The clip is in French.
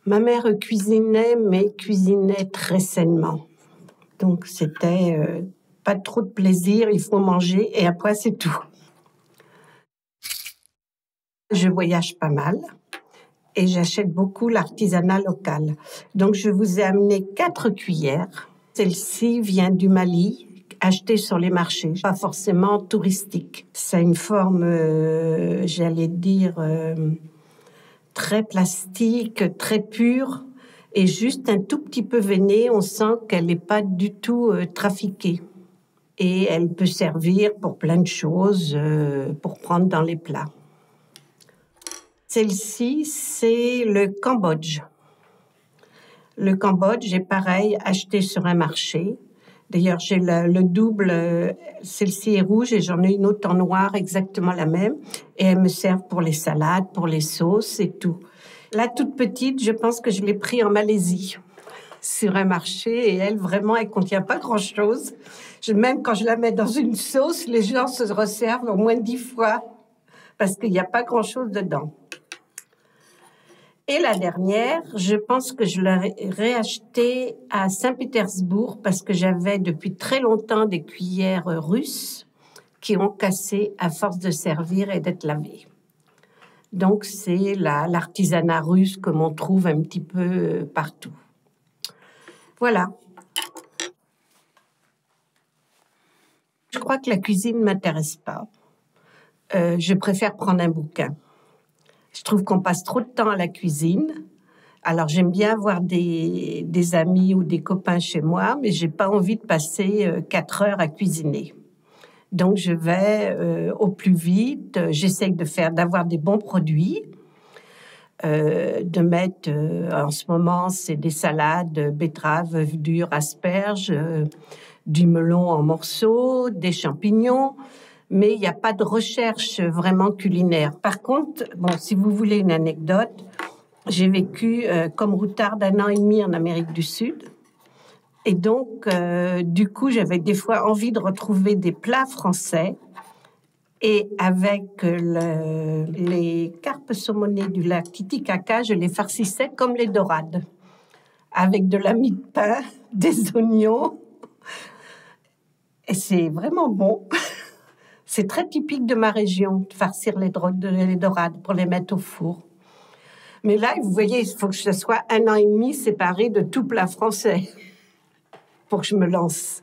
Ma mère cuisinait, mais cuisinait très sainement. Donc, c'était pas trop de plaisir, il faut manger et après, c'est tout. Je voyage pas mal et j'achète beaucoup l'artisanat local. Donc, je vous ai amené 4 cuillères. Celle-ci vient du Mali, achetée sur les marchés, pas forcément touristique. Ça a une forme, j'allais dire, très plastique, très pure et juste un tout petit peu veinée. On sent qu'elle n'est pas du tout trafiquée. Et elle peut servir pour plein de choses, pour prendre dans les plats. Celle-ci, c'est le Cambodge. Le Cambodge est pareil, acheté sur un marché. D'ailleurs, j'ai le double, celle-ci est rouge et j'en ai une autre en noir, exactement la même. Et elles me servent pour les salades, pour les sauces et tout. La toute petite, je pense que je l'ai pris en Malaisie, sur un marché. Et elle, vraiment, elle contient pas grand-chose. Même quand je la mets dans une sauce, les gens se resservent au moins 10 fois parce qu'il n'y a pas grand-chose dedans. Et la dernière, je pense que je l'ai réachetée à Saint-Pétersbourg parce que j'avais depuis très longtemps des cuillères russes qui ont cassé à force de servir et d'être lavées. Donc, c'est l'artisanat russe que l'on trouve un petit peu partout. Voilà. Je crois que la cuisine ne m'intéresse pas. Je préfère prendre un bouquin. Je trouve qu'on passe trop de temps à la cuisine. Alors, j'aime bien avoir des amis ou des copains chez moi, mais j'ai pas envie de passer 4 heures à cuisiner. Donc, je vais au plus vite. J'essaye d'avoir des bons produits, de mettre, en ce moment, c'est des salades, betteraves, œufs durs, asperges, du melon en morceaux, des champignons. Mais il n'y a pas de recherche vraiment culinaire. Par contre, bon, si vous voulez une anecdote, j'ai vécu comme routarde 1 an et demi en Amérique du Sud. Et donc, du coup, j'avais des fois envie de retrouver des plats français. Et avec les carpes saumonées du lac Titicaca, je les farcissais comme les dorades. Avec de la mie de pain, des oignons. Et c'est vraiment bon. C'est très typique de ma région, de farcir les dorades pour les mettre au four. Mais là, vous voyez, il faut que ce soit 1 an et demi séparé de tout plat français pour que je me lance.